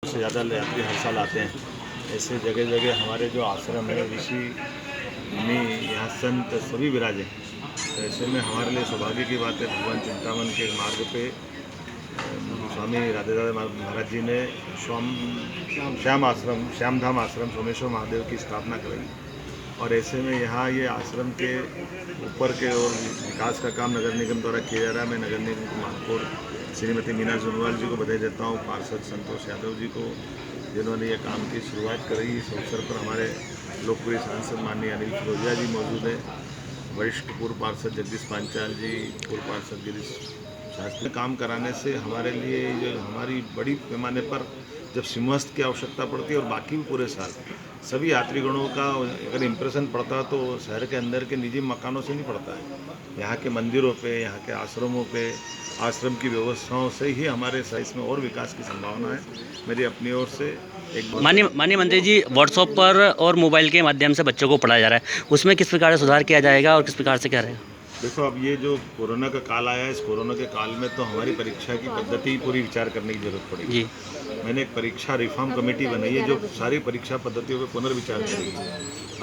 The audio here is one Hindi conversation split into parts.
से ज़्यादा यात्री हर साल आते हैं। ऐसे जगह जगह हमारे जो आश्रम है, ऋषि मुनि, यहाँ संत सभी विराजे। तो ऐसे में हमारे लिए सौभाग्य की बात है, भगवान चिंतामन के मार्ग पे स्वामी राधेदादा महाराज जी ने श्यामधाम आश्रम सोमेश्वर महादेव की स्थापना कराई। और ऐसे में यहाँ ये आश्रम के ऊपर के और विकास का काम नगर निगम द्वारा किया जा रहा है। मैं नगर निगम की महापौर श्रीमती मीना सोनवाल जी को बधाई देता हूँ, पार्षद संतोष यादव जी को, जिन्होंने ये काम की शुरुआत करी। इस अवसर पर हमारे लोकप्रिय सांसद माननीय अनिल फिरोजिया जी मौजूद हैं, वरिष्ठ पूर्व पार्षद जगदीश पांचाल जी, पूर्व पार्षद गिरीश शास्त्री। काम कराने से हमारे लिए जो हमारी बड़ी पैमाने पर जब सिंहस्थ की आवश्यकता पड़ती है और बाकी भी पूरे साल सभी यात्रीगणों का अगर इम्प्रेशन पड़ता है तो शहर के अंदर के निजी मकानों से नहीं पड़ता है, यहाँ के मंदिरों पे, यहाँ के आश्रमों पे, आश्रम की व्यवस्थाओं से ही हमारे साइज में और विकास की संभावना है। मेरी अपनी ओर से एक माननीय मंत्री जी, व्हाट्सएप पर और मोबाइल के माध्यम से बच्चों को पढ़ाया जा रहा है, उसमें किस प्रकार से सुधार किया जाएगा और किस प्रकार से क्या रहेगा? देखो, अब ये जो कोरोना का काल आया है, इस कोरोना के काल में तो हमारी परीक्षा की पद्धति पूरी विचार करने की जरूरत पड़ेगी जी। मैंने एक परीक्षा रिफॉर्म कमेटी बनाई है जो सारी परीक्षा पद्धतियों पर पुनर्विचार करेगी।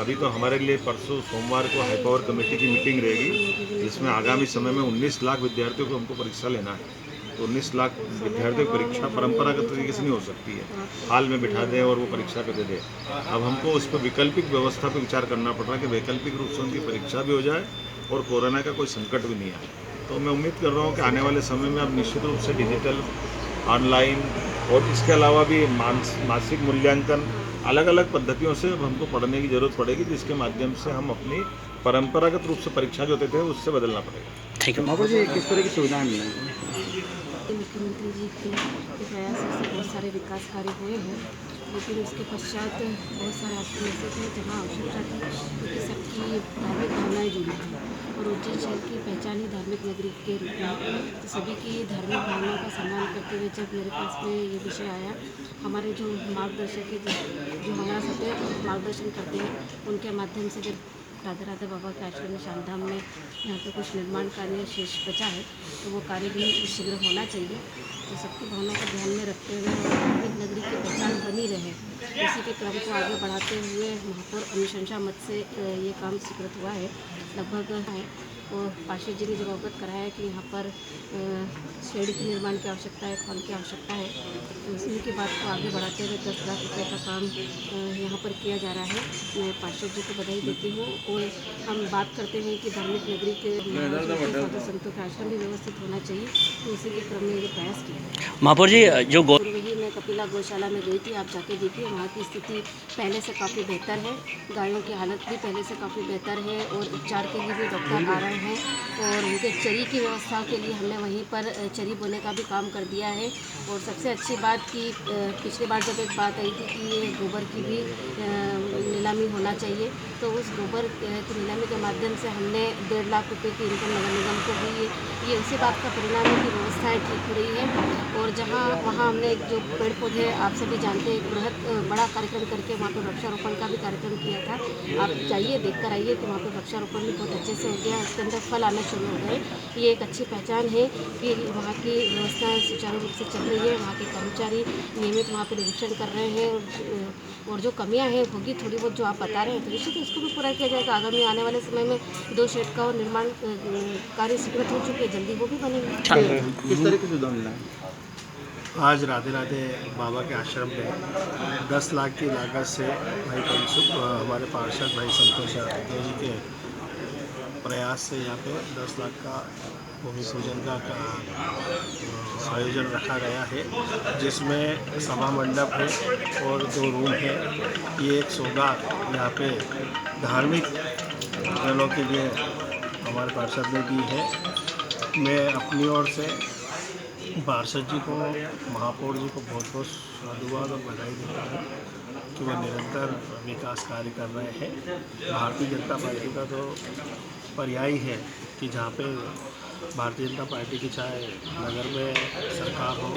अभी तो हमारे लिए परसों सोमवार को हाई पावर कमेटी की मीटिंग रहेगी, जिसमें आगामी समय में 19 लाख विद्यार्थियों को हमको परीक्षा लेना है। तो 19 लाख विद्यार्थियों की परीक्षा परंपरागत तरीके से नहीं हो सकती है, हाल में बिठा दें और वो परीक्षा पे दे दें। अब हमको उस पर वैकल्पिक व्यवस्था पर विचार करना पड़ रहा है कि वैकल्पिक रूप से उनकी परीक्षा भी हो जाए और कोरोना का कोई संकट भी नहीं आए। तो मैं उम्मीद कर रहा हूँ कि आने वाले समय में अब निश्चित रूप से डिजिटल, ऑनलाइन और इसके अलावा भी मासिक मूल्यांकन, अलग अलग पद्धतियों से अब हमको पढ़ने की जरूरत पड़ेगी, जिसके माध्यम से हम अपनी परंपरागत रूप से परीक्षा जो देते थे उससे बदलना पड़ेगा। ठीक है। महापौर जी, किस तरह की सुविधाएं मिलेंगी? मुख्यमंत्री जी के प्रयासों से बहुत सारे विकास कार्य हुए हैं, लेकिन उसके पश्चात बहुत सारे आश्रम ऐसे थे जहाँ आवश्यकता थी, क्योंकि सबकी धार्मिक भावनाएं जुड़ी थी और उज्जैन शहर की पहचान ही धार्मिक नगरी के रूप में। तो सभी की धार्मिक भावनाओं का सम्मान करते हुए जब मेरे पास में ये विषय आया, हमारे जो मार्गदर्शक है, जो हमारा सतत मार्गदर्शन करते हैं, उनके माध्यम से जब राधे राधे बाबा के आश्रम में श्यामधाम में यहाँ पे कुछ निर्माण कार्य शेष बचा है, तो वो कार्य भी शीघ्र होना चाहिए। तो सबकी भावना को ध्यान में रखते हुए धार्मिक नगरी की पहचान बनी रहे, इसी के क्रम को आगे बढ़ाते हुए महापौर अनुशंसा मत से ये काम स्वीकृत हुआ है। लगभग है और पार्षद जी ने जब अवगत कराया कि यहाँ पर शेड के निर्माण की आवश्यकता है, हॉल की आवश्यकता है, तो इसी की बात को आगे बढ़ाते हुए 10 लाख रुपये का काम यहाँ पर किया जा रहा है। मैं पार्षद जी को बधाई देती हूँ। और हम बात करते हैं कि धार्मिक नगरी के साधु संतों का आश्रम भी व्यवस्थित होना चाहिए, तो उसी के क्रम में ये प्रयास किया। महापौर जी, जो वही मैं कपिला गौशाला में गई थी, आप जाके देखिए, वहाँ की स्थिति पहले से काफ़ी बेहतर है, गायों की हालत भी पहले से काफ़ी बेहतर है और उपचार के लिए भी डॉक्टर आ रहे हैं और उनके चरी की व्यवस्था के लिए हमने वहीं पर चरी बोने का भी काम कर दिया है। और सबसे अच्छी बात कि पिछली बार जब एक बात आई थी कि ये गोबर की भी नीलामी होना चाहिए, तो उस गोबर की नीलामी के माध्यम से हमने 1.5 लाख रुपये की इनकम नगर निगम को हुई। ये उसी बात का परिणाम है कि व्यवस्थाएँ ठीक हो रही है। और जहाँ वहाँ हमने एक जो पेड़ पौधे आप सभी जानते हैं, एक बड़ा कार्यक्रम करके वहाँ पर वृक्षारोपण का भी कार्यक्रम किया था। आप जाइए, देख कर आइए कि वहाँ पर वृक्षारोपण भी बहुत अच्छे से हो गया, उसके अंदर फल आना शुरू हो गए। ये एक अच्छी पहचान है कि वहाँ की व्यवस्थाएँ सुचारू रूप से चल रही है, वहाँ के कर्मचारी नियमित वहाँ पर निरीक्षण कर रहे हैं और जो कमियाँ हैं होगी थोड़ी बहुत जो आप बता रहे हैं, तो निश्चित उसको भी पूरा किया जाएगा। आगामी आने वाले समय में 2 शेड का और निर्माण कार्य स्वीकृत हो चुके हैं, जल्दी वो भी बनेंगे। किस तरह की सुविधा मिलना है? आज राधे राधे बाबा के आश्रम में 10 लाख की लागत से भाई कंसुक हमारे पार्षद भाई संतोष यादव जी के प्रयास से यहाँ पे 10 लाख का भूमि पूजन का आयोजन रखा गया है, जिसमें सभा मंडप है और 2 रूम है। ये एक सौगात यहाँ पे धार्मिक जनों के लिए हमारे पार्षद ने दी है। मैं अपनी ओर से पार्षद जी को, महापौर जी को बहुत बहुत साधुवाद और बधाई देता हूँ कि वह निरंतर विकास कार्य कर रहे हैं। भारतीय जनता पार्टी का तो पर्याय है कि जहाँ पे भारतीय जनता पार्टी की चाहे नगर में सरकार हो,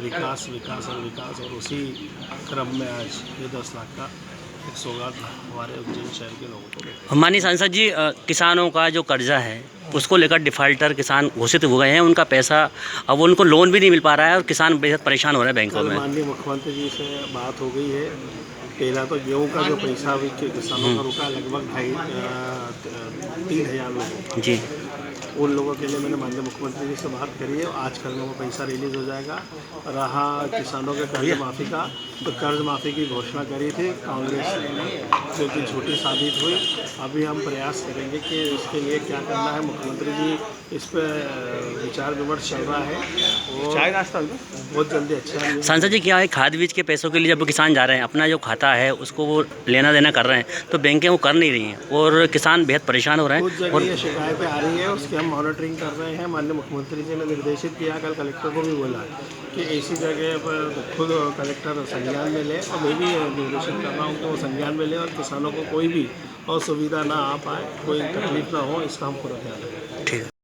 विकास विकास और विकास, और उसी क्रम में आज ये 10 लाख का एक सौगात हमारे उज्जैन शहर के लोगों को। माननीय सांसद जी, किसानों का जो कर्जा है उसको लेकर डिफ़ाल्टर किसान घोषित हो गए हैं, उनका पैसा अब उनको लोन भी नहीं मिल पा रहा है और किसान बेहद परेशान हो रहे हैं बैंकों कल में। माननीय मुख्यमंत्री जी से बात हो गई है। पहला तो गेहूँ का जो पैसा भी किसानों का रुका लगभग 3,000 लोगों जी उन लोगों के लिए मैंने माननीय मुख्यमंत्री जी से बात करी है। आज कल में वो पैसा रिलीज़ हो जाएगा। रहा किसानों के कर्ज माफ़ी का, तो कर्ज माफ़ी की घोषणा करी थी कांग्रेस ने, जो कि झूठी साबित हुई। अभी हम प्रयास करेंगे कि इसके लिए क्या करना है। मुख्यमंत्री जी इस पर विचार विमर्श चल रहा है और चाय नाश्ता होगा? बहुत जल्दी अच्छा सांसद जी, क्या है खाद बीज के पैसों के लिए जब वो किसान जा रहे हैं, अपना जो खाता है उसको वो लेना देना कर रहे हैं, तो बैंकें वो कर नहीं रही हैं और किसान बेहद परेशान हो रहे कुछ हैं। जगह ये शिकायतें आ रही है, उसकी हम मॉनिटरिंग कर रहे हैं। माननीय मुख्यमंत्री जी ने निर्देशित किया, कल कलेक्टर को भी बोला कि ऐसी जगह पर खुद कलेक्टर संज्ञान में ले, और मैं भी निर्देशित कर रहा हूँ कि वो संज्ञान में ले और किसानों को कोई भी असुविधा ना आ पाए, कोई तकलीफ ना हो, इसका हम पूरा ध्यान रखें। ठीक है।